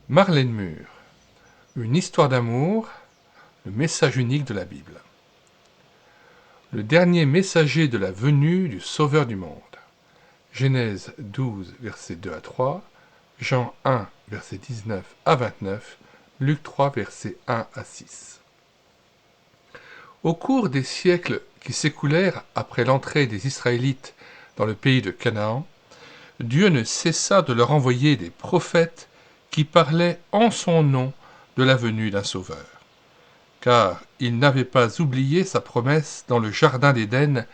Marlène Mur, une histoire d'amour, le message unique de la Bible. Le dernier messager de la venue du Sauveur du monde. Genèse 12, versets 2 à 3, Jean 1, versets 19 à 29, Luc 3, versets 1 à 6. Au cours des siècles qui s'écoulèrent après l'entrée des Israélites dans le pays de Canaan, Dieu ne cessa de leur envoyer des prophètes qui parlaient en son nom de la venue d'un sauveur. Car il n'avait pas oublié sa promesse dans le jardin d'Éden,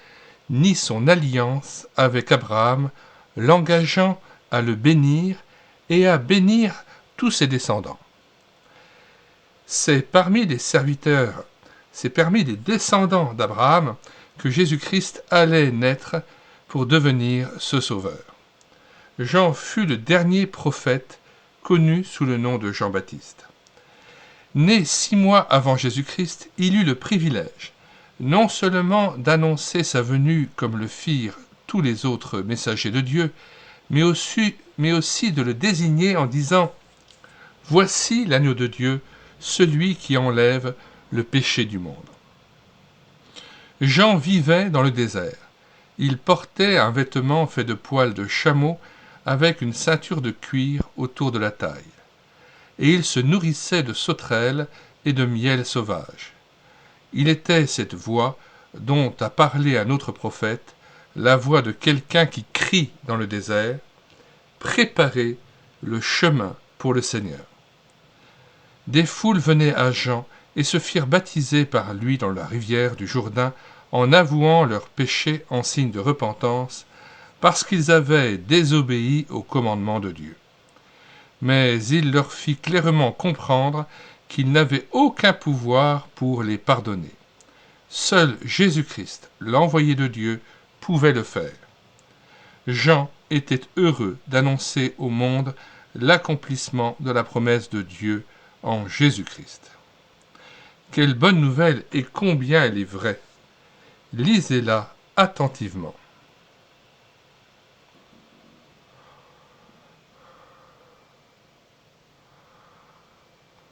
ni son alliance avec Abraham, l'engageant à le bénir et à bénir tous ses descendants. C'est parmi les descendants d'Abraham que Jésus-Christ allait naître pour devenir ce sauveur. Jean fut le dernier prophète connu sous le nom de Jean-Baptiste. Né 6 mois avant Jésus-Christ, il eut le privilège non seulement d'annoncer sa venue comme le firent tous les autres messagers de Dieu, mais aussi de le désigner en disant « Voici l'agneau de Dieu, celui qui enlève le péché du monde ». Jean vivait dans le désert. Il portait un vêtement fait de poils de chameau avec une ceinture de cuir autour de la taille. Et il se nourrissait de sauterelles et de miel sauvage. Il était cette voix dont a parlé un autre prophète, la voix de quelqu'un qui crie dans le désert « Préparez le chemin pour le Seigneur ». Des foules venaient à Jean et se firent baptiser par lui dans la rivière du Jourdain en avouant leurs péchés en signe de repentance, parce qu'ils avaient désobéi au commandement de Dieu. Mais il leur fit clairement comprendre qu'il n'avait aucun pouvoir pour les pardonner. Seul Jésus-Christ, l'envoyé de Dieu, pouvait le faire. Jean était heureux d'annoncer au monde l'accomplissement de la promesse de Dieu en Jésus-Christ. Quelle bonne nouvelle et combien elle est vraie! Lisez-la attentivement.